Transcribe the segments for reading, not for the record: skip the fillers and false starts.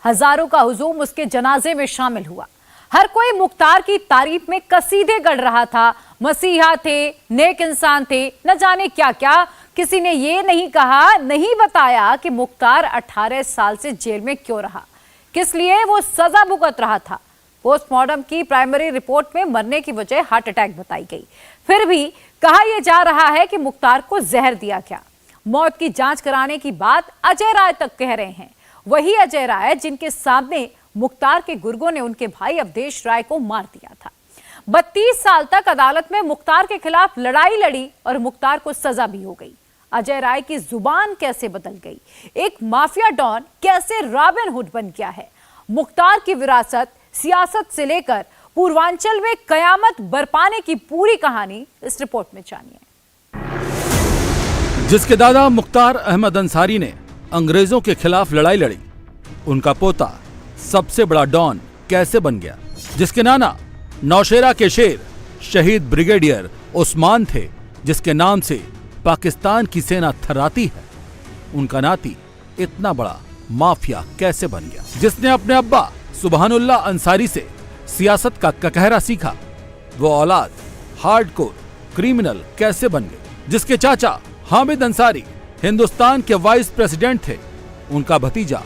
हजारों का हुजूम उसके जनाजे में शामिल हुआ। हर कोई मुख्तार की तारीफ में कसीदे गढ़ रहा था। मसीहा थे, नेक इंसान थे, न जाने क्या क्या। किसी ने ये नहीं कहा, नहीं बताया कि मुख्तार 18 साल से जेल में क्यों रहा, किस लिए वो सजा भुगत रहा था। पोस्टमार्टम की प्राइमरी रिपोर्ट में मरने की वजह हार्ट अटैक बताई गई। फिर भी कहा यह जा रहा है कि मुख्तार को जहर दिया गया। मौत की जांच कराने की बात अजय राय तक कह रहे हैं। वही अजय राय जिनके सामने मुख्तार के गुर्गों ने उनके भाई अवधेश राय को मार दिया था। 32 साल तक अदालत में मुख्तार के खिलाफ लड़ाई लड़ी और मुख्तार को सजा भी हो गई। अजय राय की जुबान कैसे बदल गई, एक माफिया डॉन कैसे रॉबिन हुड बन गया है। मुख्तार की विरासत, सियासत से लेकर पूर्वांचल में कयामत बरपाने की पूरी कहानी इस रिपोर्ट में जानिए। जिसके दादा मुख्तार अहमद अंसारी ने अंग्रेजों के खिलाफ लड़ाई लड़ी, उनका पोता सबसे बड़ा डॉन कैसे बन गया। जिसके नाना नौशेरा के शेर शहीद ब्रिगेडियर उस्मान थे, जिसके नाम से पाकिस्तान की सेना थर्राती है, उनका नाती इतना बड़ा माफिया कैसे बन गया। जिसने अपने अब्बा सुबहानुल्लाह अंसारी से सियासत का ककहरा सीखा, वो औलाद हार्डकोर क्रिमिनल कैसे बन गए। जिसके चाचा हामिद अंसारी हिंदुस्तान के वाइस प्रेसिडेंट थे, उनका भतीजा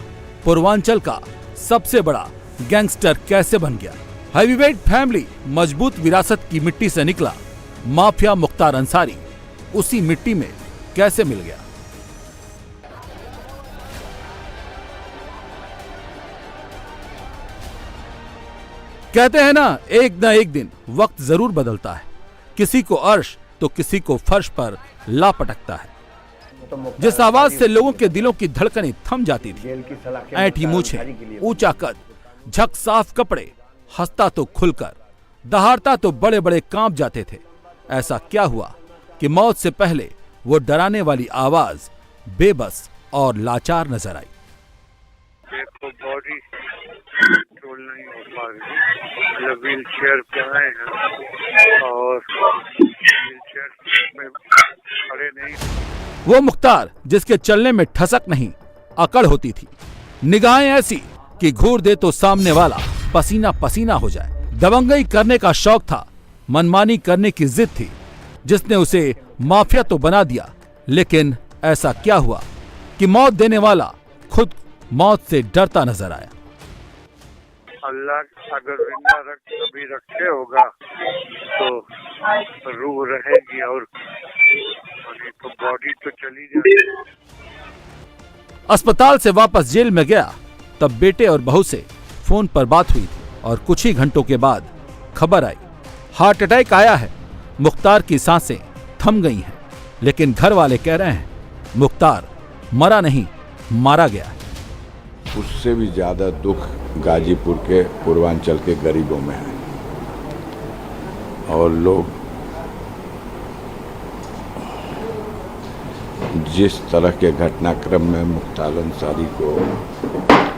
पूर्वांचल का सबसे बड़ा गैंगस्टर कैसे बन गया। हैवीवेट फैमिली मजबूत विरासत की मिट्टी से निकला माफिया मुख्तार अंसारी उसी मिट्टी में कैसे मिल गया। कहते हैं ना, एक न एक दिन वक्त जरूर बदलता है। किसी को अर्श तो किसी को फर्श पर ला पटकता है। जिस आवाज से लोगों के दिलों की धड़कनें थम जाती थी, ऐंठी मूछें, ऊंचा कद, झक साफ कपड़े, हंसता तो खुलकर, दहाड़ता तो बड़े बड़े कांप जाते थे। ऐसा क्या हुआ कि मौत से पहले वो डराने वाली आवाज बेबस और लाचार नजर आई। देखो बॉडी कंट्रोल नहीं हो पा रही, मतलब व्हील चेयर पे आए हैं और व्हील चेयर में खड़े नहीं। वो मुख्तार जिसके चलने में ठसक नहीं, अकड़ होती थी, निगाहें ऐसी कि घूर दे तो सामने वाला पसीना पसीना हो जाए। दबंगई करने का शौक था, मनमानी करने की जिद थी, जिसने उसे माफिया तो बना दिया। लेकिन ऐसा क्या हुआ कि मौत देने वाला खुद मौत से डरता नजर आया। अल्लाह अगर जिंदा कभी रखे होगा तो रूह रहेगी और तो बॉडी तो चली जाएगी। अस्पताल से वापस जेल में गया, तब बेटे और बहू से फोन पर बात हुई थी और कुछ ही घंटों के बाद खबर आई, हार्ट अटैक आया है। मुख्तार की सांसें थम गई हैं, लेकिन घर वाले कह रहे हैं मुख्तार मरा नहीं, मारा गया है। उससे भी ज्यादा दुख गाजीपुर के पूर्वांचल के गरीबों में है और लोग जिस तरह के घटनाक्रम में मुख्तार अंसारी को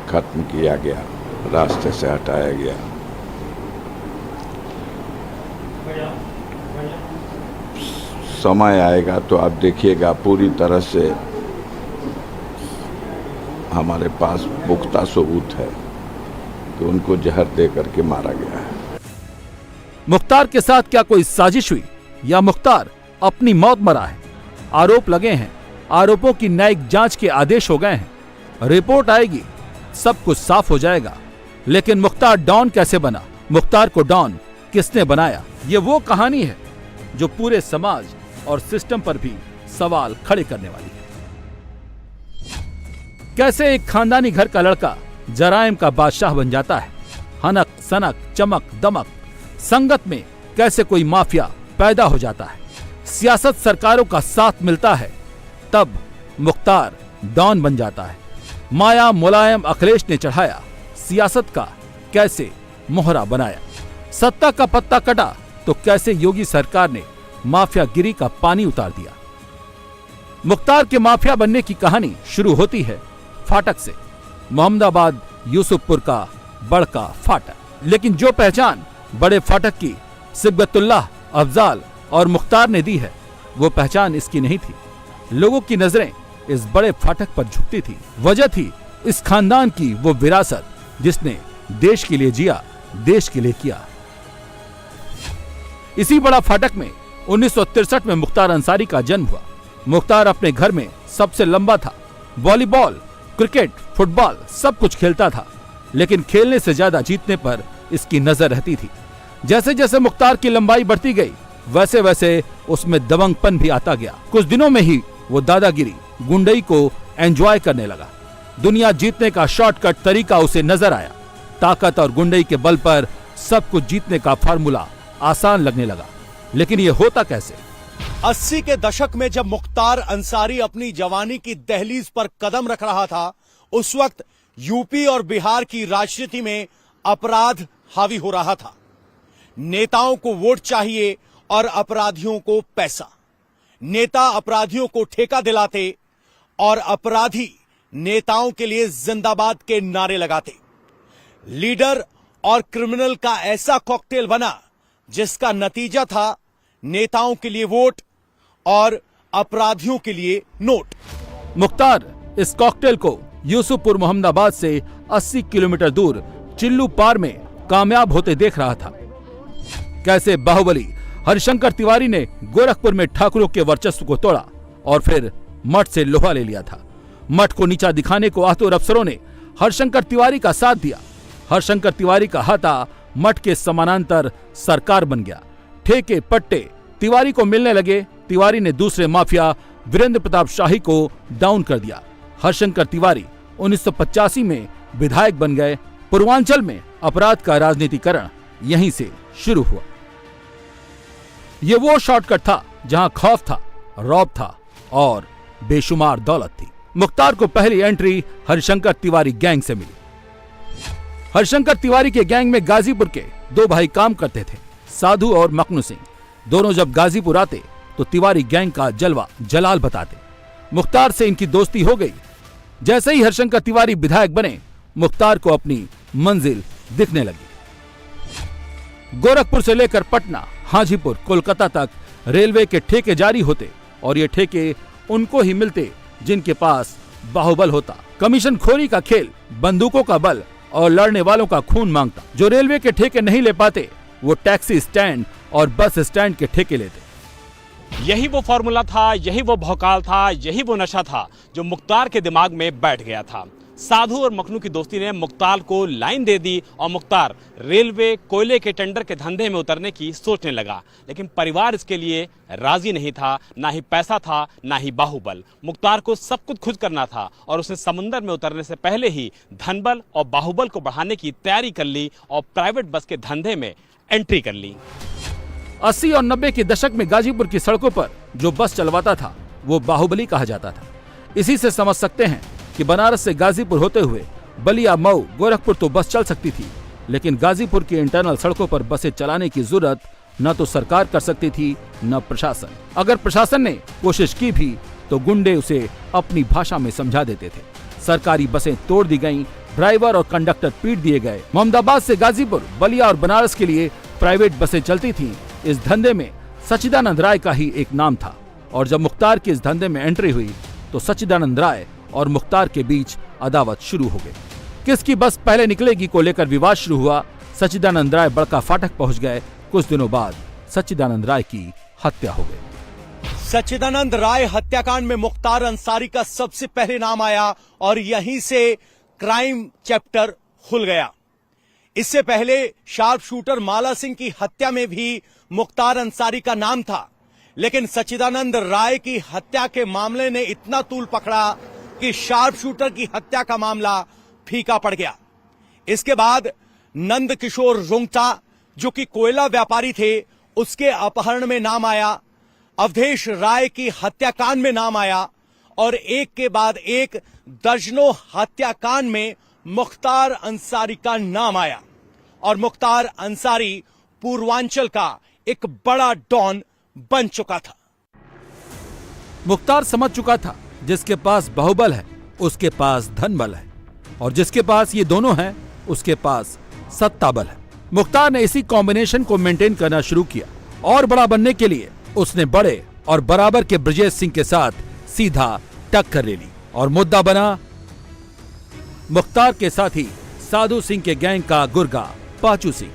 खत्म किया गया, रास्ते से हटाया गया, समय आएगा तो आप देखिएगा पूरी तरह से हमारे पास पुख्ता सबूत है कि उनको जहर दे करके मारा गया है। मुख्तार के साथ क्या कोई साजिश हुई या मुख्तार अपनी मौत मरा है? आरोप लगे हैं, आरोपों की न्यायिक जांच के आदेश हो गए हैं, रिपोर्ट आएगी, सब कुछ साफ हो जाएगा। लेकिन मुख्तार डॉन कैसे बना, मुख्तार को डॉन किसने बनाया, ये वो कहानी है जो पूरे समाज और सिस्टम पर भी सवाल खड़े करने वाली है। कैसे एक खानदानी घर का लड़का जराइम का बादशाह बन जाता है। हनक सनक चमक दमक संगत में कैसे कोई माफिया पैदा हो जाता है। सियासत सरकारों का साथ मिलता है, तब मुख्तार डॉन बन जाता है। माया मुलायम अखिलेश ने चढ़ाया, सियासत का कैसे मोहरा बनाया। सत्ता का पत्ता कटा तो कैसे योगी सरकार ने माफिया गिरी का पानी उतार दिया। मुख्तार के माफिया बनने की कहानी शुरू होती है फाटक से, मोहम्मदाबाद यूसुफपुर का बड़का फाटक। लेकिन जो पहचान बड़े फाटक की सिब्गतुल्लाह, अफजाल और मुख्तार ने दी है, वो पहचान इसकी नहीं थी। लोगों की नजरें इस बड़े फाटक पर झुकती थी। वजह थी इस खानदान की वो विरासत जिसने देश के लिए जिया, देश के लिए किया। इसी बड़ा फाटक में 1963 में मुख्तार अंसारी का जन्म हुआ। मुख्तार अपने घर में सबसे लंबा था। वॉलीबॉल, क्रिकेट, फुटबॉल सब कुछ खेलता था, लेकिन खेलने से ज्यादा जीतने पर इसकी नजर रहती थी। जैसे जैसे मुख्तार की लंबाई बढ़ती गई, वैसे वैसे उसमें दबंगपन भी आता गया। कुछ दिनों में ही वो दादागिरी, गुंडई को एंजॉय करने लगा। दुनिया जीतने का शॉर्टकट तरीका उसे नजर आया। ताकत और गुंडई के बल पर सब कुछ जीतने का फार्मूला आसान लगने लगा। लेकिन ये होता कैसे? 80 के दशक में जब मुख्तार अंसारी अपनी जवानी की दहलीज पर कदम रख रहा था, उस वक्त यूपी और बिहार की राजनीति में अपराध हावी हो रहा था। नेताओं को वोट चाहिए और अपराधियों को पैसा। नेता अपराधियों को ठेका दिलाते और अपराधी नेताओं के लिए जिंदाबाद के नारे लगाते। लीडर और क्रिमिनल का ऐसा कॉकटेल बना जिसका नतीजा था नेताओं के लिए वोट और अपराधियों के लिए नोट। मुख्तार इस कॉकटेल को यूसुफपुर मोहम्मदाबाद से 80 किलोमीटर दूर चिल्लू पार में कामयाब होते देख रहा था। कैसे बाहुबली हरिशंकर तिवारी ने गोरखपुर में ठाकुरों के वर्चस्व को तोड़ा और फिर मठ से लोहा ले लिया था। मठ को नीचा दिखाने को आतुर अफसरों ने हरिशंकर तिवारी का साथ दिया। हरिशंकर तिवारी का हाथा मठ के समानांतर सरकार बन गया। ठेके पट्टे तिवारी को मिलने लगे। तिवारी ने दूसरे माफिया वीरेंद्र प्रताप शाही को डाउन कर दिया। हरिशंकर तिवारी 1985 में विधायक बन गए। पूर्वांचल में अपराध का राजनीतिकरण यहीं से शुरू हुआ। ये वो शॉर्टकट था जहां खौफ था, रौब था और बेशुमार दौलत थी। मुख्तार को पहली एंट्री हरिशंकर तिवारी गैंग से मिली। हरिशंकर तिवारी के गैंग में गाजीपुर के दो भाई काम करते थे, साधु और मकनू सिंह। दोनों जब गाजीपुर आते तो तिवारी गैंग का जलवा जलाल बताते। मुख्तार से इनकी दोस्ती हो गई। जैसे ही हरिशंकर तिवारी विधायक बने, मुख्तार को अपनी मंजिल दिखने लगी। गोरखपुर से लेकर पटना, हाजीपुर, कोलकाता तक रेलवे के ठेके जारी होते और ये ठेके उनको ही मिलते जिनके पास बाहुबल होता। कमीशन खोरी का खेल, बंदूकों का बल और लड़ने वालों का खून मांगता। जो रेलवे के ठेके नहीं ले पाते वो टैक्सी स्टैंड और बस स्टैंड के ठेके लेते। यही वो फॉर्मूला था, यही वो भौकाल था, यही वो नशा था जो मुख्तार के दिमाग में बैठ गया था। साधु और मखनू की दोस्ती ने मुख्तार को लाइन दे दी और मुख्तार रेलवे, कोयले के टेंडर के धंधे में उतरने की सोचने लगा। लेकिन परिवार इसके लिए राजी नहीं था। ना ही पैसा था, ना ही बाहुबल। मुख्तार को सब कुछ खुद करना था और उसने समुंदर में उतरने से पहले ही धनबल और बाहुबल को बढ़ाने की तैयारी कर ली और प्राइवेट बस के धंधे में एंट्री कर ली। 80 और 90 के दशक में गाजीपुर की सड़कों पर जो बस चलवाता था वो बाहुबली कहा जाता था। इसी से समझ सकते हैं कि बनारस से गाजीपुर होते हुए बलिया, मऊ, गोरखपुर तो बस चल सकती थी, लेकिन गाजीपुर की इंटरनल सड़कों पर बसें चलाने की जरूरत न तो सरकार कर सकती थी न प्रशासन। अगर प्रशासन ने कोशिश की भी तो गुंडे उसे अपनी भाषा में समझा देते थे। सरकारी बसें तोड़ दी गईं, ड्राइवर और कंडक्टर पीट दिए गए। मोहम्मदाबाद से गाजीपुर, बलिया और बनारस के लिए प्राइवेट बसें चलती थीं। इस धंधे में सच्चिदानंद राय का ही एक नाम था और जब मुख्तार की इस धंधे में एंट्री हुई तो सच्चिदानंद राय और मुख्तार के बीच अदावत शुरू हो गई। किसकी बस पहले निकलेगी को लेकर विवाद शुरू हुआ। सच्चिदानंद राय बड़का फाटक पहुंच गए। कुछ दिनों बाद सच्चिदानंद राय की हत्या हो गई। सच्चिदानंद राय हत्याकांड में मुख्तार अंसारी का सबसे पहले नाम आया और यहीं से क्राइम चैप्टर खुल गया। इससे पहले शार्प शूटर माला सिंह की हत्या में भी मुख्तार अंसारी का नाम था, लेकिन सच्चिदानंद राय की हत्या के मामले ने इतना तूल पकड़ा कि शार्प शूटर की हत्या का मामला फीका पड़ गया। इसके बाद नंद किशोर रुंगटा, जो कि कोयला व्यापारी थे, उसके अपहरण में नाम आया। अवधेश राय की हत्याकांड में नाम आया और एक के बाद एक दर्जनों हत्याकांड में मुख्तार अंसारी का नाम आया और मुख्तार अंसारी पूर्वांचल का एक बड़ा डॉन बन चुका था। मुख्तार समझ चुका था जिसके पास बाहुबल है उसके पास धनबल है और जिसके पास ये दोनों हैं उसके पास सत्ता बल है। मुख्तार ने इसी कॉम्बिनेशन को मेंटेन करना शुरू किया और बड़ा बनने के लिए उसने बड़े और बराबर के ब्रजेश सिंह के साथ सीधा टक्कर ले ली और मुद्दा बना मुख्तार के साथी साधु सिंह के गैंग का गुर्गा पाचू सिंह।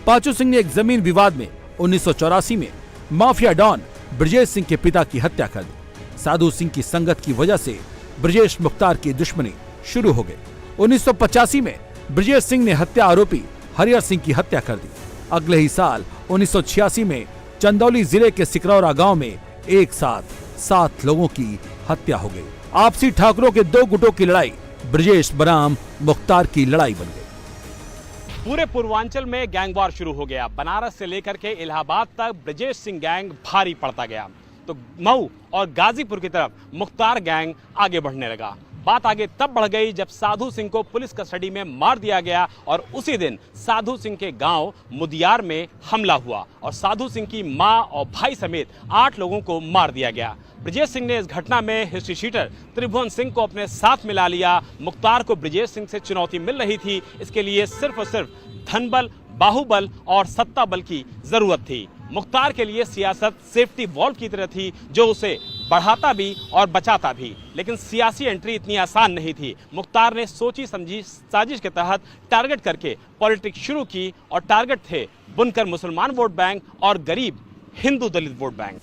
पाचू सिंह ने एक जमीन विवाद में 1984 में माफिया डॉन ब्रजेश सिंह के पिता की हत्या कर दी। साधु सिंह की संगत की वजह से ब्रजेश मुख्तार की दुश्मनी शुरू हो गई। 1985 में ब्रजेश सिंह ने हत्या आरोपी हरिहर सिंह की हत्या कर दी। अगले ही साल 1986 में चंदौली जिले के सिकरौरा गांव में एक साथ 7 लोगों की हत्या हो गई। आपसी ठाकुरों के 2 गुटों की लड़ाई ब्रजेश बनाम मुख्तार की लड़ाई बन गई। पूरे पूर्वांचल में गैंगवार शुरू हो गया। बनारस से लेकर के इलाहाबाद तक ब्रजेश सिंह गैंग भारी पड़ता गया, तो मऊ और गाजीपुर की तरफ मुख्तार गैंग आगे बढ़ने लगा। बात आगे तब बढ़ गई जब साधु सिंह को पुलिस कस्टडी में मार दिया गया और उसी दिन साधु सिंह के गांव मुदियार में हमला हुआ और साधु सिंह की मां और भाई समेत 8 लोगों को मार दिया गया। ब्रजेश सिंह ने इस घटना में हिस्ट्री शीटर त्रिभुवन सिंह को अपने साथ मिला लिया। मुख्तार को ब्रजेश सिंह से चुनौती मिल रही थी, इसके लिए सिर्फ और सिर्फ धनबल, बाहुबल और सत्ता बल की जरूरत थी। मुख्तार के लिए सियासत सेफ्टी वॉल्व की तरह थी जो उसे बढ़ाता भी और बचाता भी, लेकिन सियासी एंट्री इतनी आसान नहीं थी। मुख्तार ने सोची समझी साजिश के तहत टारगेट करके पॉलिटिक्स शुरू की और टारगेट थे बुनकर मुसलमान वोट बैंक और गरीब हिंदू दलित वोट बैंक।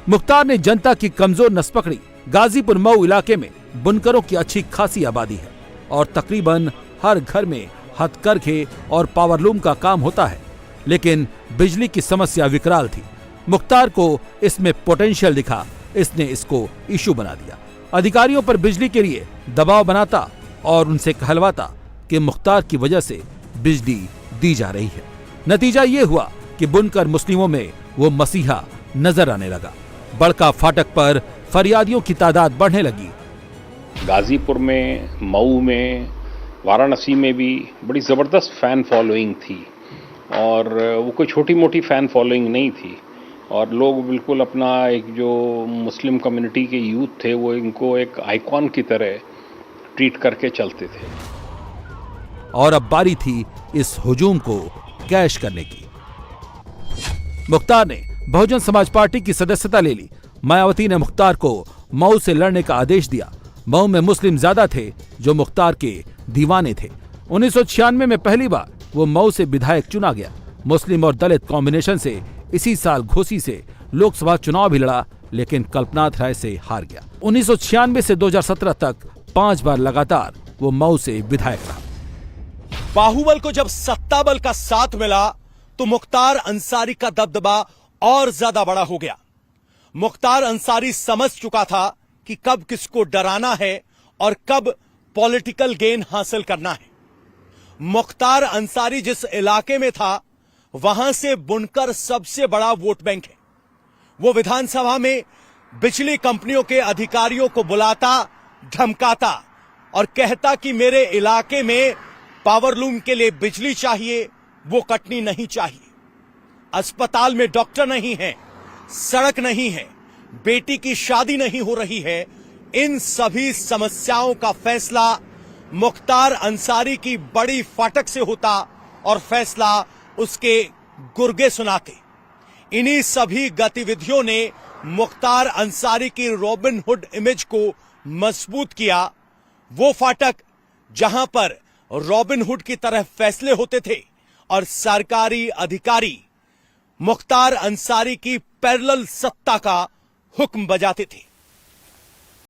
मुख्तार ने जनता की कमजोर नस पकड़ी। गाजीपुर मऊ इलाके में बुनकरों की अच्छी खासी आबादी है और तकरीबन हर घर में हथकरघे और पावरलूम का काम होता है, लेकिन बिजली की समस्या विकराल थी। मुख्तार को इसमें पोटेंशियल दिखा, इसने इसको इशू बना दिया। अधिकारियों पर बिजली के लिए दबाव बनाता और उनसे कहलवाता कि मुख्तार की वजह से बिजली दी जा रही है। नतीजा ये हुआ कि बुनकर मुस्लिमों में वो मसीहा नजर आने लगा। बड़का फाटक पर फरियादियों की तादाद बढ़ने लगी। गाजीपुर में, मऊ में, वाराणसी में भी बड़ी ज़बरदस्त फ़ैन फॉलोइंग थी और वो कोई छोटी मोटी फ़ैन फॉलोइंग नहीं थी और लोग बिल्कुल अपना एक जो मुस्लिम कम्युनिटी के यूथ थे वो इनको एक आइकॉन की तरह ट्रीट करके चलते थे। और अब बारी थी इस हुजूम को कैश करने की। मुख्तार ने बहुजन समाज पार्टी की सदस्यता ले ली। मायावती ने मुख्तार को मऊ से लड़ने का आदेश दिया। मऊ में मुस्लिम ज्यादा थे जो मुख्तार के दीवाने थे। 1996 में पहली बार वो मऊ से विधायक चुना गया। मुस्लिम और दलित कॉम्बिनेशन से इसी साल घोसी से लोकसभा चुनाव भी लड़ा, लेकिन कल्पनाथ राय से हार गया। 1996 से 2017 तक 5 बार लगातार वो मऊ से विधायक रहा। बाहुबल को जब सत्ता बल का साथ मिला तो मुख्तार अंसारी का दबदबा और ज्यादा बड़ा हो गया। मुख्तार अंसारी समझ चुका था कि कब किसको डराना है और कब पॉलिटिकल गेन हासिल करना है। मुख्तार अंसारी जिस इलाके में था वहां से बुनकर सबसे बड़ा वोट बैंक है। वो विधानसभा में बिजली कंपनियों के अधिकारियों को बुलाता, धमकाता और कहता कि मेरे इलाके में पावरलूम के लिए बिजली चाहिए, वो कटनी नहीं चाहिए। अस्पताल में डॉक्टर नहीं है, सड़क नहीं है, बेटी की शादी नहीं हो रही है। इन सभी समस्याओं का फैसला मुख्तार अंसारी की बड़ी फाटक से होता और फैसला उसके गुर्गे सुनाते। इन्हीं सभी गतिविधियों ने मुख्तार अंसारी की रॉबिन हुड इमेज को मजबूत किया। वो फाटक जहां पर रॉबिन हुड की तरह फैसले होते थे और सरकारी अधिकारी मुख्तार अंसारी की पैरेलल सत्ता का हुक्म बजाते थे।